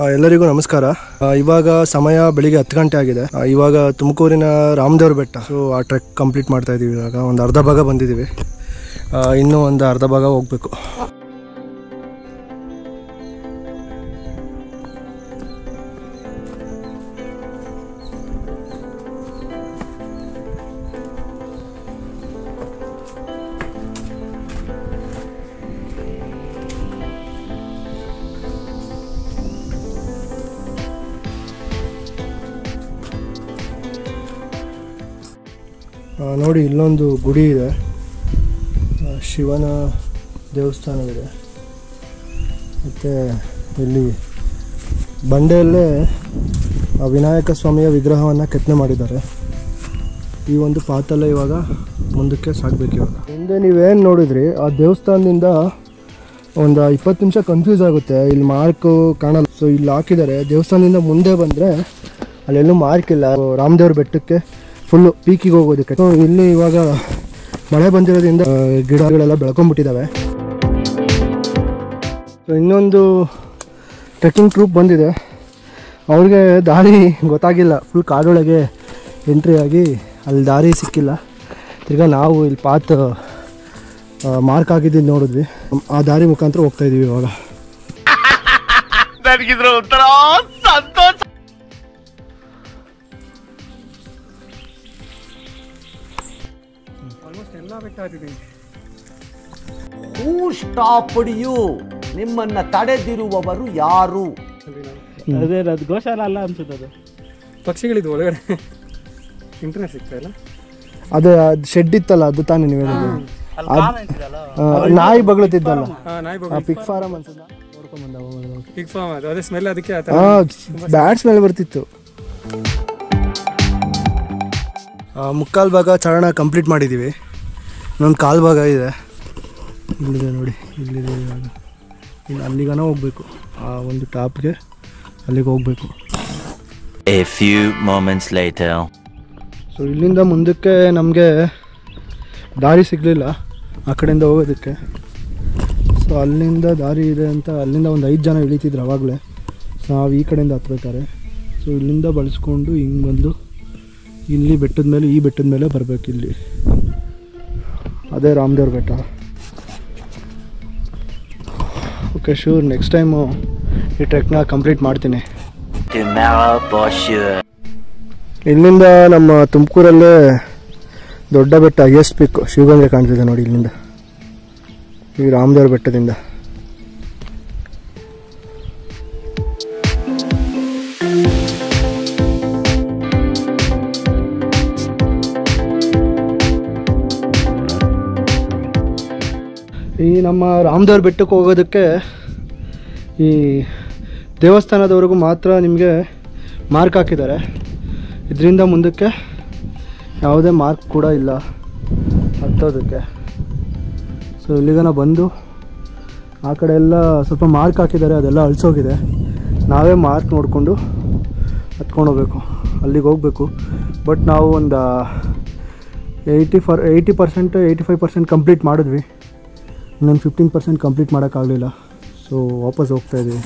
ಎಲ್ಲರಿಗೂ ನಮಸ್ಕಾರ. ಇವಾಗ ಸಮಯ ಬೆಳಿಗ್ಗೆ 10 ಗಂಟೆ ಆಗಿದೆ. ಇವಾಗ ತುಮಕೂರಿನ ರಾಮದೇವ್ರ ಬೆಟ್ಟ, ಸೊ ಆ ಟ್ರೆಕ್ ಕಂಪ್ಲೀಟ್ ಮಾಡ್ತಾ ಇದ್ದೀವಿ. ಇವಾಗ ಒಂದು ಅರ್ಧ ಭಾಗ ಬಂದಿದ್ದೀವಿ, ಇನ್ನೂ ಒಂದು ಅರ್ಧ ಭಾಗ ಹೋಗಬೇಕು. ನೋಡಿ, ಇಲ್ಲೊಂದು ಗುಡಿ ಇದೆ, ಶಿವನ ದೇವಸ್ಥಾನವಿದೆ. ಮತ್ತು ಇಲ್ಲಿ ಬಂಡೆಯಲ್ಲೇ ವಿನಾಯಕ ಸ್ವಾಮಿಯ ವಿಗ್ರಹವನ್ನು ಕೆತ್ತನೆ ಮಾಡಿದ್ದಾರೆ. ಈ ಒಂದು ಪಾತಲ್ಲೇ ಇವಾಗ ಮುಂದಕ್ಕೆ ಸಾಗಬೇಕು. ಇವಾಗ ಹಿಂದೆ ನೀವೇನು ನೋಡಿದ್ರಿ, ಆ ದೇವಸ್ಥಾನದಿಂದ ಒಂದು 20 ನಿಮಿಷ ಕನ್ಫ್ಯೂಸ್ ಆಗುತ್ತೆ. ಇಲ್ಲಿ ಮಾರ್ಕು ಕಾಣಲ್ಲ, ಸೊ ಇಲ್ಲಿ ಹಾಕಿದ್ದಾರೆ. ದೇವಸ್ಥಾನದಿಂದ ಮುಂದೆ ಬಂದರೆ ಅಲ್ಲೆಲ್ಲೂ ಮಾರ್ಕ್ ಇಲ್ಲ. ರಾಮದೇವ್ರ ಬೆಟ್ಟಕ್ಕೆ ಫುಲ್ಲು ಪೀಕಿಗೆ ಹೋಗೋದಕ್ಕೆ. ಸೊ ಇಲ್ಲಿ ಇವಾಗ ಮಳೆ ಬಂದಿರೋದ್ರಿಂದ ಗಿಡಗಳೆಲ್ಲ ಬೆಳ್ಕೊಂಡ್ಬಿಟ್ಟಿದ್ದಾವೆ. ಸೊ ಇನ್ನೊಂದು ಟ್ರೆಕ್ಕಿಂಗ್ ಟ್ರೂಪ್ ಬಂದಿದೆ. ಅವ್ರಿಗೆ ದಾರಿ ಗೊತ್ತಾಗಿಲ್ಲ, ಫುಲ್ ಕಾಡೊಳಗೆ ಎಂಟ್ರಿ ಆಗಿ ಅಲ್ಲಿ ದಾರಿ ಸಿಕ್ಕಿಲ್ಲ. ತಿರ್ಗಾ ನಾವು ಇಲ್ಲಿ ಪಾತ್ ಮಾರ್ಕ್ ಆಗಿದ್ದು ನೋಡಿದ್ವಿ, ಆ ದಾರಿ ಮುಖಾಂತರ ಹೋಗ್ತಾಯಿದ್ದೀವಿ ಇವಾಗ. ನಿಮ್ಮನ್ನ ತಡೆದಿರುವವರು ಯಾರು? ಅದೇ ಅದು ಗೋಶಾಲ ಅಲ್ಲ ಅನ್ಸುತ್ತೆ. ಅದು ಪಕ್ಷಿಗಳಿದ್ವು ಒಳಗಡೆ, ಇಂಟರ್ನೆಟ್ ಸಿಗ್ತಾ ಇಲ್ಲ. ಅದೇ ಶೆಡ್ ಇತ್ತಲ್ಲ, ಅದು ತಾನೇ ನೀವು ನಾಯಿ ಬಗ್ಲತ್ತಿದ್ದಲ್ಲ, ಪಿಗ್ ಫಾರಂ ಅನ್ಸುತ್ತೆ. ಪಿಗ್ ಫಾರ್ಮ್ ಅದು, ಅದೇ ಸ್ಮೆಲ್, ಅದಕ್ಕೆ ಬ್ಯಾಡ್ ಸ್ಮೆಲ್ ಬರ್ತಿತ್ತು. ಮುಕ್ಕಾಲು ಭಾಗ ಚಾರಣ ಕಂಪ್ಲೀಟ್ ಮಾಡಿದ್ದೀವಿ. ಇನ್ನೊಂದು ಕಾಲು ಭಾಗ ಇದೆ, ಇಲ್ಲಿದೆ ನೋಡಿ, ಇಲ್ಲಿದೆ. ಇನ್ನು ಅಲ್ಲಿಗನ ಹೋಗ್ಬೇಕು, ಆ ಒಂದು ಟಾಪ್ಗೆ ಅಲ್ಲಿಗೆ ಹೋಗ್ಬೇಕು. A few moments later. So ಇಲ್ಲಿಂದ ಮುಂದಕ್ಕೆ ನಮಗೆ ದಾರಿ ಸಿಗಲಿಲ್ಲ ಆ ಕಡೆಯಿಂದ ಹೋಗೋದಕ್ಕೆ. ಸೊ ಅಲ್ಲಿಂದ ದಾರಿ ಇದೆ ಅಂತ ಅಲ್ಲಿಂದ ಒಂದು 5 ಜನ ಇಳಿತಿದ್ರು ಅವಾಗಲೇ. ಸೊ ನಾವು ಈ ಕಡೆಯಿಂದ ಹತ್ಬೇಕಾರೆ, ಸೊ ಇಲ್ಲಿಂದ ಬಳಸ್ಕೊಂಡು ಹಿಂಗೆ ಬಂದು ಇಲ್ಲಿ ಬೆಟ್ಟದ ಮೇಲೆ, ಈ ಬೆಟ್ಟದ ಮೇಲೆ ಬರಬೇಕು. ಇಲ್ಲಿ ಅದೇ ರಾಮದೇವ್ರ ಬೆಟ್ಟ. ಓಕೆ, ಶೂರ್, ನೆಕ್ಸ್ಟ್ ಟೈಮು ಈ ಟ್ರೆಕ್ನ ಕಂಪ್ಲೀಟ್ ಮಾಡ್ತೀನಿ. ಇಲ್ಲಿಂದ ನಮ್ಮ ತುಮಕೂರಲ್ಲೇ ದೊಡ್ಡ ಬೆಟ್ಟ, ಹೈಯೆಸ್ಟ್ ಪೀಕ್ ಶಿವಗಂಗೆ ಕಾಣ್ತಿದೆ ನೋಡಿ ಇಲ್ಲಿಂದ, ಈ ರಾಮದೇವ್ರ ಬೆಟ್ಟದಿಂದ. ಈ ನಮ್ಮ ರಾಮದೇವ್ರ ಬೆಟ್ಟಕ್ಕೆ ಹೋಗೋದಕ್ಕೆ ಈ ದೇವಸ್ಥಾನದವರೆಗೂ ಮಾತ್ರ ನಿಮಗೆ ಮಾರ್ಕ್ ಹಾಕಿದ್ದಾರೆ. ಇದರಿಂದ ಮುಂದಕ್ಕೆ ಯಾವುದೇ ಮಾರ್ಕ್ ಕೂಡ ಇಲ್ಲ ಹತ್ತೋದಕ್ಕೆ. ಸೊ ಇಲ್ಲಿಗನ ಬಂದು ಆ ಕಡೆ ಎಲ್ಲ ಸ್ವಲ್ಪ ಮಾರ್ಕ್ ಹಾಕಿದ್ದಾರೆ, ಅದೆಲ್ಲ ಅಳಿಸೋಗಿದೆ. ನಾವೇ ಮಾರ್ಕ್ ನೋಡಿಕೊಂಡು ಹತ್ಕೊಂಡು ಹೋಗ್ಬೇಕು, ಅಲ್ಲಿಗೆ ಹೋಗಬೇಕು. ಬಟ್ ನಾವು ಒಂದು 80% 85% ಕಂಪ್ಲೀಟ್ ಮಾಡಿದ್ವಿ. ಇನ್ನೊಂದು 15% ಕಂಪ್ಲೀಟ್ ಮಾಡೋಕ್ಕಾಗಲಿಲ್ಲ. ಸೊ ವಾಪಸ್ ಹೋಗ್ತಾಯಿದ್ದೀವಿ.